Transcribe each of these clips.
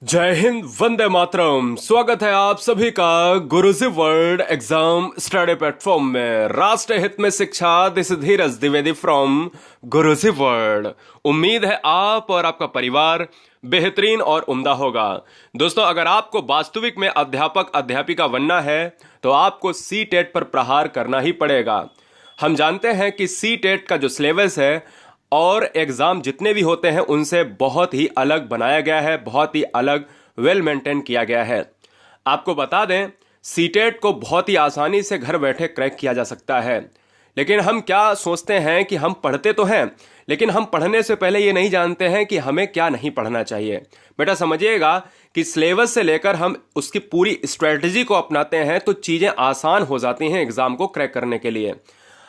जय हिंद, वंदे मातरम। स्वागत है आप सभी का गुरुजी वर्ल्ड एग्जाम स्टडी प्लेटफॉर्म में। राष्ट्र हित में शिक्षा, this is Dheeraj Dwivedi from Guruji world. उम्मीद है आप और आपका परिवार बेहतरीन और उम्दा होगा। दोस्तों, अगर आपको वास्तविक में अध्यापक अध्यापिका बनना है तो आपको सी टेट पर प्रहार करना ही पड़ेगा। हम जानते हैं कि सी टेट का जो सिलेबस है और एग्ज़ाम जितने भी होते हैं उनसे बहुत ही अलग बनाया गया है, बहुत ही अलग वेल मेंटेन किया गया है। आपको बता दें, सीटेट को बहुत ही आसानी से घर बैठे क्रैक किया जा सकता है। लेकिन हम क्या सोचते हैं कि हम पढ़ते तो हैं, लेकिन हम पढ़ने से पहले ये नहीं जानते हैं कि हमें क्या नहीं पढ़ना चाहिए। बेटा समझिएगा कि सिलेबस से लेकर हम उसकी पूरी स्ट्रेटजी को अपनाते हैं तो चीज़ें आसान हो जाती हैं एग्ज़ाम को क्रैक करने के लिए।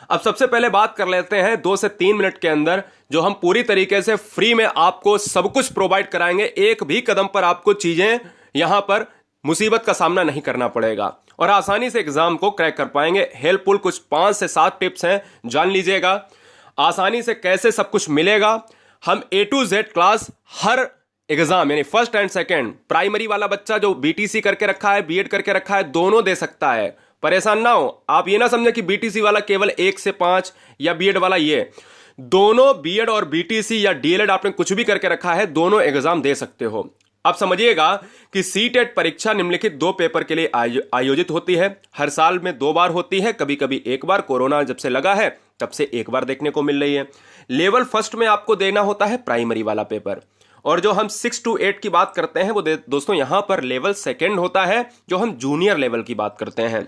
अब सबसे पहले बात कर लेते हैं 2 से 3 मिनट के अंदर जो हम पूरी तरीके से फ्री में आपको सब कुछ प्रोवाइड कराएंगे। एक भी कदम पर आपको चीजें यहां पर मुसीबत का सामना नहीं करना पड़ेगा और आसानी से एग्जाम को क्रैक कर पाएंगे। हेल्पफुल कुछ 5 से 7 टिप्स हैं, जान लीजिएगा आसानी से कैसे सब कुछ मिलेगा। हम A to Z class her exam यानी फर्स्ट एंड सेकेंड, प्राइमरी वाला बच्चा जो बीटीसी करके रखा है, बीएड करके रखा है, दोनों दे सकता है। परेशान ना हो, आप ये ना समझे कि बीटीसी वाला केवल 1 से 5 या बीएड वाला। ये दोनों बीएड और बीटीसी या डीएलएड आपने कुछ भी करके रखा है, दोनों एग्जाम दे सकते हो। अब समझिएगा कि सीटेट परीक्षा निम्नलिखित 2 पेपर के लिए आयोजित होती है। हर साल में 2 बार होती है, कभी कभी 1 बार। कोरोना जब से लगा है तब से 1 बार देखने को मिल रही है। लेवल फर्स्ट में आपको देना होता है प्राइमरी वाला पेपर, और जो हम 6 to 8 की बात करते हैं वो दोस्तों यहां पर लेवल सेकेंड होता है, जो हम जूनियर लेवल की बात करते हैं।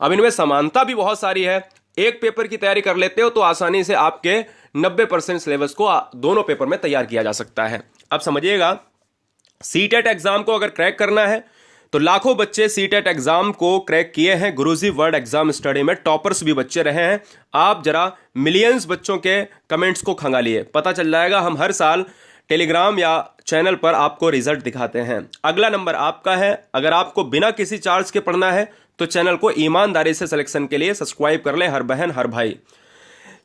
अब इनमें समानता भी बहुत सारी है। एक पेपर की तैयारी कर लेते हो तो आसानी से आपके 90% सिलेबस को दोनों पेपर में तैयार किया जा सकता है। अब समझिएगा, सीटेट एग्जाम को अगर क्रैक करना है तो लाखों बच्चे सीटेट एग्जाम को क्रैक किए हैं। गुरुजी वर्ल्ड एग्जाम स्टडी में टॉपर्स भी बच्चे रहे हैं। आप जरा मिलियंस बच्चों के कमेंट्स को खंगालिए, पता चल जाएगा। हम हर साल टेलीग्राम या चैनल पर आपको रिजल्ट दिखाते हैं। अगला नंबर आपका है। अगर आपको बिना किसी चार्ज के पढ़ना है तो चैनल को ईमानदारी से सिलेक्शन के लिए सब्सक्राइब कर लें, हर बहन हर भाई।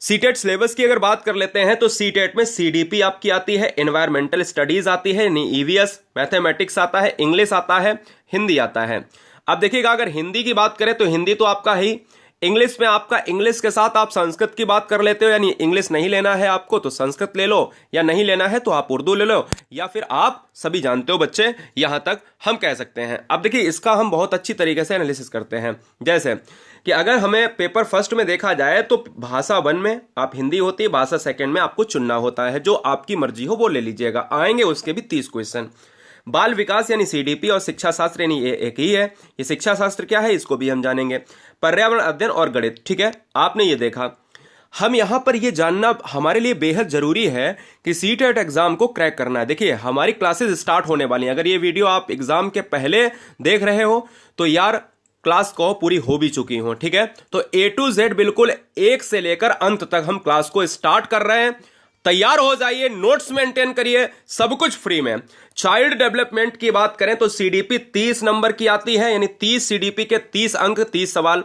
सीटेट सिलेबस की अगर बात कर लेते हैं तो सीटेट में सीडीपी आपकी आती है, एनवायरमेंटल स्टडीज आती है, ईवीएस, मैथमेटिक्स आता है, इंग्लिश आता है, हिंदी आता है। अब देखिएगा, अगर हिंदी की बात करें तो हिंदी तो आपका ही। इंग्लिश में आपका इंग्लिश के साथ आप संस्कृत की बात कर लेते हो, यानी इंग्लिश नहीं लेना है आपको तो संस्कृत ले लो, या नहीं लेना है तो आप उर्दू ले लो, या फिर आप सभी जानते हो बच्चे, यहां तक हम कह सकते हैं। अब देखिए, इसका हम बहुत अच्छी तरीके से एनालिसिस करते हैं। जैसे कि अगर हमें पेपर फर्स्ट में देखा जाए तो भाषा 1 में आप हिंदी होती है, भाषा सेकंड में आपको चुनना होता है। जो आपकी मर्जी हो वो ले लीजिएगा। आएंगे उसके भी 30 क्वेश्चन। बाल विकास यानी सीडीपी और शिक्षा शास्त्र यानी ये एक ही है। ये शिक्षा शास्त्र क्या है इसको भी हम जानेंगे। पर्यावरण अध्ययन और गणित, ठीक है, आपने ये देखा। हम यहां पर ये जानना हमारे लिए बेहद जरूरी है कि सीटेट एग्जाम को क्रैक करना है। देखिए, हमारी क्लासेस स्टार्ट होने वाली हैं। अगर ये वीडियो आप एग्जाम के पहले देख रहे हो तो यार क्लास को पूरी हो भी चुकी हो, ठीक है। तो A to Z बिल्कुल 1 से लेकर अंत तक हम क्लास को स्टार्ट कर रहे हैं। तैयार हो जाइए, नोट्स मेंटेन करिए, सब कुछ फ्री में। चाइल्ड डेवलपमेंट की बात करें तो सीडीपी 30 नंबर की आती है, यानी 30 सीडीपी के 30 अंक, 30 सवाल।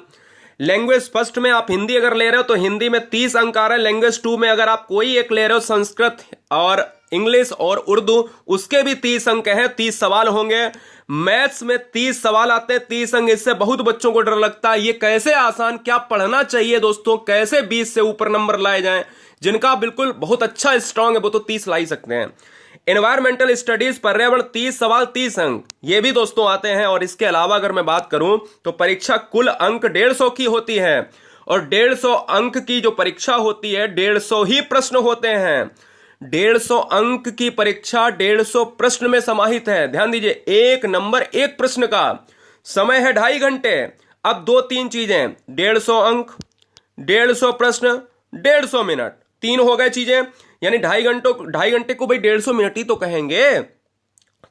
लैंग्वेज फर्स्ट में आप हिंदी अगर ले रहे हो तो हिंदी में 30 अंक आ रहे हैं। लैंग्वेज 2 में अगर आप कोई एक ले रहे हो, संस्कृत और इंग्लिश और उर्दू, उसके भी 30 अंक हैं, 30 सवाल होंगे। मैथ्स में 30 सवाल आते हैं, 30 अंक। इससे बहुत बच्चों को डर लगता है, ये कैसे आसान, क्या पढ़ना चाहिए दोस्तों, कैसे 20 से ऊपर नंबर लाए जाएं। जिनका बिल्कुल बहुत अच्छा स्ट्रांग है वो तो 30 ला ही सकते हैं। एनवायरमेंटल स्टडीज, पर्यावरण, 30 सवाल, 30 अंक, ये भी दोस्तों आते हैं। और इसके अलावा अगर मैं बात करूं तो परीक्षा कुल अंक 150 की होती है, और 150 अंक की जो परीक्षा होती है 150 ही प्रश्न होते हैं। 150 अंक की परीक्षा 150 प्रश्न में समाहित है। ध्यान दीजिए, 1 नंबर 1 प्रश्न का समय है 2.5 घंटे। अब 2-3 चीजें, 150 अंक, 150 प्रश्न, 150 मिनट, 3 हो गए चीजें, यानी 2.5 घंटे को भाई 150 मिनट ही तो कहेंगे।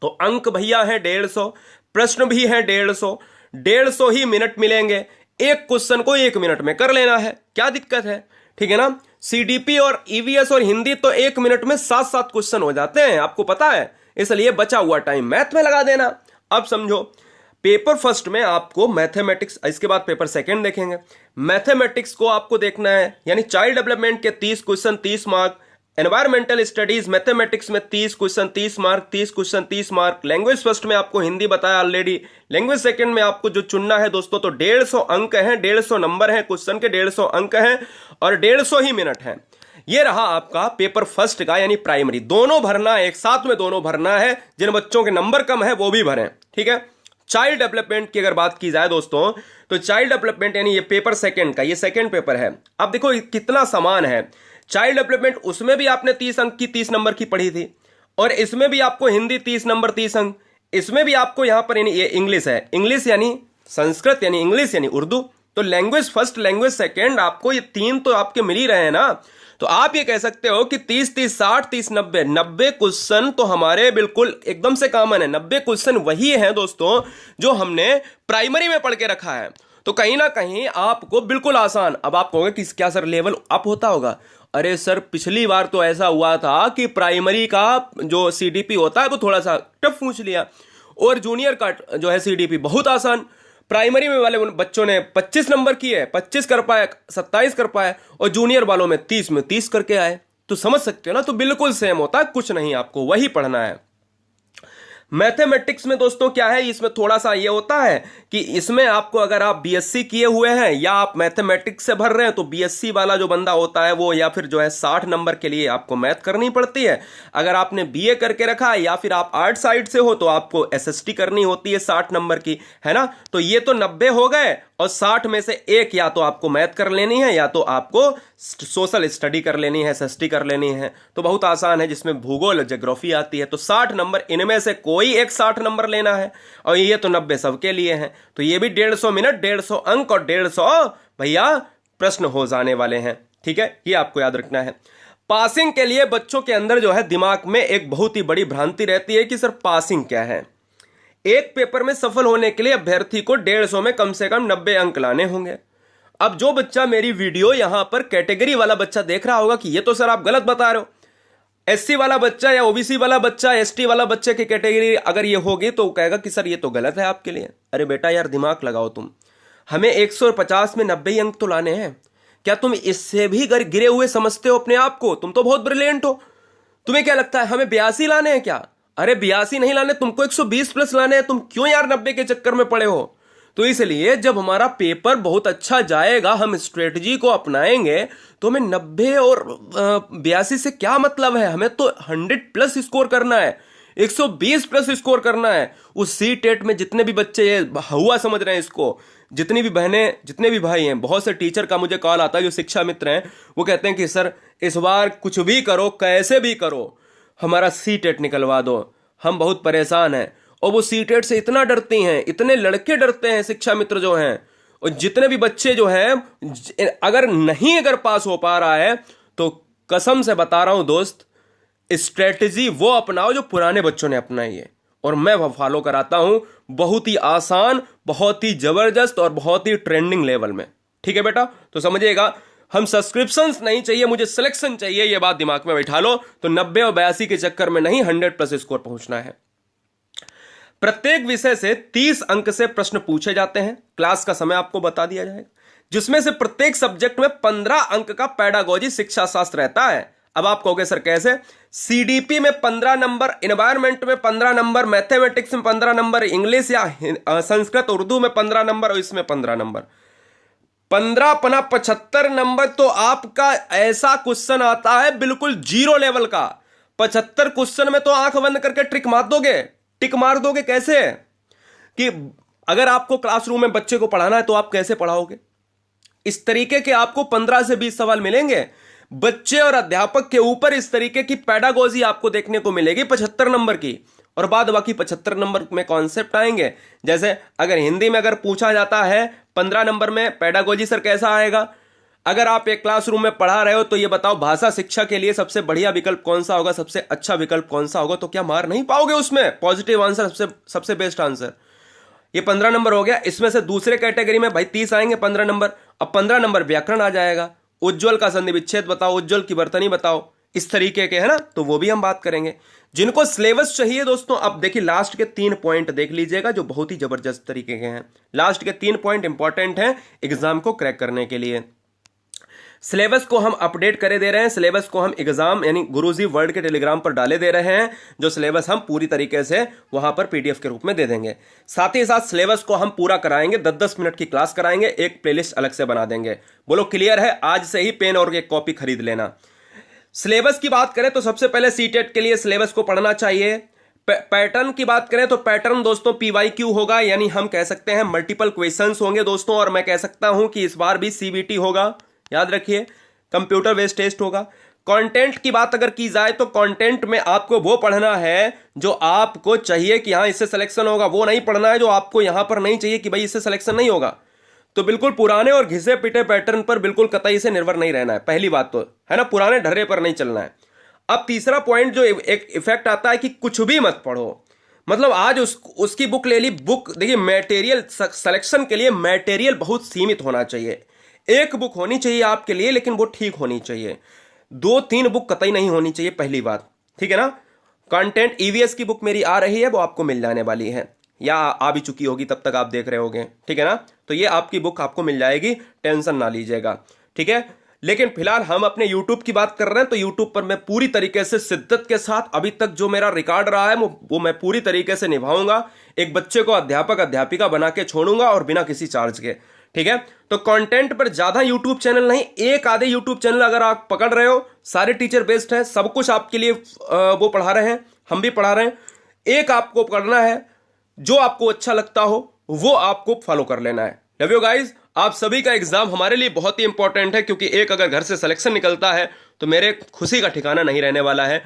तो अंक भैया है 150, प्रश्न भी है 150, 150 ही मिनट मिलेंगे। एक क्वेश्चन को 1 मिनट में कर लेना है, क्या दिक्कत है, ठीक है ना। सीडीपी और ईवीएस और हिंदी तो 1 मिनट में 7-7 क्वेश्चन हो जाते हैं, आपको पता है। इसलिए बचा हुआ टाइम मैथ में लगा देना। अब समझो, पेपर फर्स्ट में आपको मैथमेटिक्स, इसके बाद पेपर सेकंड देखेंगे। मैथमेटिक्स को आपको देखना है, यानी चाइल्ड डेवलपमेंट के 30 question, 30 mark. Environmental studies mathematics में 30 question 30 mark, 30 question 30 mark. Language first में आपको हिंदी बताया ऑलरेडी। लैंग्वेज सेकंड में आपको जो चुनना है दोस्तों, तो 150 अंक हैं, 150 नंबर हैं, क्वेश्चन के 150 अंक हैं और 150 ही मिनट हैं। ये रहा आपका पेपर फर्स्ट का, यानी प्राइमरी। दोनों भरना है, एक साथ में दोनों भरना है। जिन बच्चों के नंबर कम है वो भी भरें, ठीक है। चाइल्ड डेवलपमेंट की अगर बात की जाए दोस्तों, तो चाइल्ड डेवलपमेंट यानी ये पेपर सेकंड का, ये सेकंड पेपर है। अब देखो कितना समान है। चाइल्ड डेवलपमेंट, उसमें भी आपने 30 अंक की 30 नंबर की पढ़ी थी, और इसमें भी आपको हिंदी 30 नंबर 30 अंक, इसमें भी आपको यहां पर यानी ये इंग्लिश है, इंग्लिश यानी संस्कृत यानी इंग्लिश यानी उर्दू। तो लैंग्वेज फर्स्ट लैंग्वेज सेकंड आपको ये 3 तो आपके मिल ही रहे हैं ना। तो आप ये कह सकते हो कि 30 30 60 30 90 90 क्वेश्चन तो हमारे बिल्कुल एकदम से कॉमन है। 90 क्वेश्चन वही है दोस्तों जो हमने प्राइमरी में पढ़ के रखा है। तो कहीं ना कहीं आपको बिल्कुल आसान। अब आप कहोगे कि क्या सर लेवल अप होता होगा? अरे सर, पिछली बार तो ऐसा हुआ था कि प्राइमरी का जो सीडीपी होता है वो थोड़ा सा टफ पूछ लिया, और जूनियर का जो है सीडीपी बहुत आसान। प्राइमरी में वाले बच्चों ने 25 नंबर किए, 25 कर पाए, 27 कर पाए, और जूनियर वालों में 30 करके आए। तो समझ सकते हो ना, तो बिल्कुल सेम होता है, कुछ नहीं, आपको वही पढ़ना है। मैथमेटिक्स में दोस्तों क्या है, इसमें थोड़ा सा ये होता है कि इसमें आपको अगर आप बीएससी किए हुए हैं या आप मैथमेटिक्स से भर रहे हैं, तो बीएससी वाला जो बंदा होता है वो या फिर जो है 60 नंबर के लिए आपको मैथ करनी पड़ती है। अगर आपने बीए करके रखा है या फिर आप आर्ट साइड से हो तो आपको एसएसटी करनी होती है 60 नंबर की, है ना। तो ये तो 90 हो गए, और 60 में से एक या तो आपको मैथ कर लेनी है या तो आपको सोशल स्टडी कर लेनी है, एसएसटी कर लेनी है। तो बहुत आसान है, जिसमें भूगोल ज्योग्राफी आती है। तो 60 नंबर, इनमें से कोई एक 60 नंबर लेना है, और ये तो 90 सबके लिए हैं। तो ये भी 150 मिनट, 150 अंक और 150 भैया प्रश्न हो जाने वाले हैं, ठीक है। ये आपको याद रखना है। पासिंग के लिए बच्चों के अंदर जो है दिमाग में एक बहुत ही बड़ी भ्रांति रहती है कि सर पासिंग क्या है। एक पेपर में सफल होने के लिए अभ्यर्थी को 150 में कम से कम 90 अंक लाने होंगे। अब जो बच्चा मेरी वीडियो यहां पर कैटेगरी वाला बच्चा देख रहा होगा कि ये तो सर आप गलत बता रहे हो, एससी वाला बच्चा या ओबीसी वाला बच्चा, एसटी वाला बच्चे की कैटेगरी अगर ये होगी तो कहेगा कि सर ये तो गलत है आपके लिए। अरे बेटा यार, दिमाग लगाओ तुम। हमें 150 में 90 अंक तो लाने हैं। क्या तुम इससे भी गिरे हुए समझते हो अपने आप को? तुम तो बहुत ब्रिलियंट हो। तुम्हें क्या लगता है हमें 82 लाने हैं क्या? अरे 82 नहीं लाने, तुमको 120 प्लस लाने हैं। तुम क्यों यार 90 के चक्कर में पड़े हो? तो इसलिए जब हमारा पेपर बहुत अच्छा जाएगा, हम स्ट्रेटजी को अपनाएंगे, तो हमें 90 और 82 से क्या मतलब है। हमें तो 100 प्लस स्कोर करना है, 120 प्लस स्कोर करना है। उस सी टेट में जितने भी बच्चे ये हुआ समझ रहे हैं इसको, जितनी भी बहनें जितने भी भाई हैं, बहुत से टीचर का मुझे कॉल आता है जो शिक्षा मित्र हैं, वो कहते हैं कि सर इस बार कुछ भी करो, कैसे भी करो, हमारा सी टेट निकलवा दो, हम बहुत परेशान हैं। और वो सी टेट से इतना डरती हैं, इतने लड़के डरते हैं शिक्षा मित्र जो हैं, और जितने भी बच्चे जो हैं, अगर पास हो पा रहा है तो कसम से बता रहा हूं दोस्त, स्ट्रेटजी वो अपनाओ जो पुराने बच्चों ने अपनाई है, और मैं वो फॉलो कराता हूं। बहुत ही आसान, बहुत ही जबरदस्त और बहुत ही ट्रेंडिंग लेवल में, ठीक है बेटा। तो समझिएगा, हम सब्सक्रिप्शंस नहीं चाहिए, मुझे सिलेक्शन चाहिए, ये बात दिमाग में बैठा लो। तो 90 और 82 के चक्कर में नहीं, 100 प्लस स्कोर पहुंचना है। प्रत्येक विषय से 30 अंक से प्रश्न पूछे जाते हैं। क्लास का समय आपको बता दिया जाएगा, जिसमें से प्रत्येक सब्जेक्ट में 15 अंक का पेडागोजी शिक्षा शास्त्र रहता है। अब आप कहोगे सर कैसे? सीडीपी में 15 नंबर, एनवायरमेंट में 15 नंबर, मैथमेटिक्स में 15 नंबर, इंग्लिश या संस्कृत उर्दू में 15 नंबर, और इसमें 15 नंबर। 15 पना 75 नंबर तो आपका ऐसा क्वेश्चन आता है बिल्कुल जीरो लेवल का। 75 क्वेश्चन में तो आंख बंद करके टिक मार दोगे। टिक मार दोगे कैसे? कि अगर आपको क्लासरूम में बच्चे को पढ़ाना है तो आप कैसे पढ़ाओगे? इस तरीके के आपको 15 से 20 सवाल मिलेंगे बच्चे और अध्यापक के ऊपर। इस तरीके की पेडागोजी आपको देखने को मिलेगी 75 नंबर की, और बाद बाकी 75 नंबर में कॉन्सेप्ट आएंगे। जैसे अगर हिंदी में अगर पूछा जाता है 15 नंबर में पेडागोजी सर कैसा आएगा, अगर आप एक क्लासरूम में पढ़ा रहे हो तो ये बताओ भाषा शिक्षा के लिए सबसे बढ़िया विकल्प कौन सा होगा, सबसे अच्छा विकल्प कौन सा होगा, तो क्या मार नहीं पाओगे उसमें? पॉजिटिव आंसर सबसे बेस्ट आंसर। ये 15 नंबर हो गया। इसमें से दूसरे कैटेगरी में भाई 30 आएंगे 15 नंबर। अब 15 नंबर व्याकरण आ जाएगा, उज्ज्वल का संधि विच्छेद बताओ, उज्ज्वल की वर्तनी बताओ, इस तरीके के, है ना। तो वो भी हम बात करेंगे। जिनको सिलेबस चाहिए दोस्तों, अब देखिए लास्ट के 3 पॉइंट देख लीजिएगा जो बहुत ही जबरदस्त तरीके के हैं। लास्ट के 3 पॉइंट इंपॉर्टेंट हैं एग्जाम को क्रैक करने के लिए। सिलेबस को हम अपडेट करे दे रहे हैं, सिलेबस को हम एग्जाम यानी गुरुजी वर्ल्ड के टेलीग्राम पर डाले दे रहे हैं, जो सिलेबस हम पूरी तरीके से वहां पर पीडीएफ के रूप में दे देंगे। साथ ही साथ सिलेबस को हम पूरा कराएंगे, 10-10 मिनट की क्लास कराएंगे, एक प्लेलिस्ट अलग से बना देंगे। बोलो क्लियर है? आज से ही पेन और एक कॉपी खरीद लेना। सिलेबस की बात करें तो सबसे पहले सीटेट के लिए सिलेबस को पढ़ना चाहिए। पैटर्न की बात करें तो पैटर्न दोस्तों पीवाईक्यू होगा, यानी हम कह सकते हैं मल्टीपल क्वेश्चंस होंगे दोस्तों, और मैं कह सकता हूं कि इस बार भी सीबीटी होगा, याद रखिए, कंप्यूटर बेस्ड टेस्ट होगा। कंटेंट की बात अगर की जाए तो कंटेंट में आपको वो पढ़ना है जो आपको चाहिए कि हाँ इससे सिलेक्शन होगा, वो नहीं पढ़ना है जो आपको यहां पर नहीं चाहिए कि भाई इससे सिलेक्शन नहीं होगा। तो बिल्कुल पुराने और घिसे पिटे पैटर्न पर बिल्कुल कतई से निर्भर नहीं रहना है, पहली बात तो है ना, पुराने ढर्रे पर नहीं चलना है। अब तीसरा पॉइंट जो एक इफेक्ट आता है कि कुछ भी मत पढ़ो, मतलब आज उसकी बुक ले ली, बुक देखिए मटेरियल सिलेक्शन के लिए मटेरियल बहुत सीमित होना चाहिए। एक बुक होनी चाहिए आपके लिए, लेकिन वो ठीक होनी चाहिए। 2-3 बुक कतई नहीं होनी चाहिए, पहली बात, ठीक है ना। कंटेंट ईवीएस की बुक मेरी आ रही है, वो आपको मिल जाने वाली है, या आ भी चुकी होगी, तब तक आप देख रहे होंगे, ठीक है ना। तो ये आपकी बुक आपको मिल जाएगी, टेंशन ना लीजिएगा, ठीक है। लेकिन फिलहाल हम अपने YouTube की बात कर रहे हैं, तो YouTube पर मैं पूरी तरीके से शिद्दत के साथ अभी तक जो मेरा रिकॉर्ड रहा है वो मैं पूरी तरीके से निभाऊंगा। एक बच्चे को अध्यापक अध्यापिका बना के छोड़ूंगा और बिना किसी चार्ज के, ठीक है। तो कंटेंट पर ज्यादा YouTube चैनल नहीं, एक आधे YouTube चैनल अगर आप पकड़ रहे हो, सारे टीचर बेस्ड है, सब कुछ आपके लिए वो पढ़ा रहे हैं, हम भी पढ़ा रहे हैं। एक आपको पढ़ना है, जो आपको अच्छा लगता हो वो आपको फॉलो कर लेना है। Love you guys. आप सभी का एग्जाम हमारे लिए बहुत ही इंपॉर्टेंट है, क्योंकि एक अगर घर से सिलेक्शन निकलता है तो मेरे खुशी का ठिकाना नहीं रहने वाला है।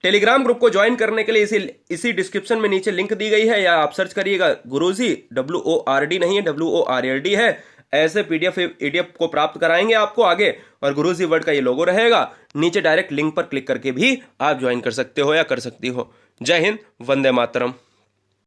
टेलीग्राम ग्रुप को ज्वाइन करने के लिए इसी डिस्क्रिप्शन में नीचे लिंक दी गई है, या आप सर्च करिएगा गुरुजी, WORD नहीं है, WORLD है। ऐसे पीडीएफ ईडीएफ को प्राप्त कराएंगे आपको आगे, और गुरुजी वर्ल्ड का ये लोगो रहेगा नीचे, डायरेक्ट लिंक पर क्लिक करके भी आप ज्वाइन कर सकते हो या कर सकती हो। जय हिंद, वंदे मातरम।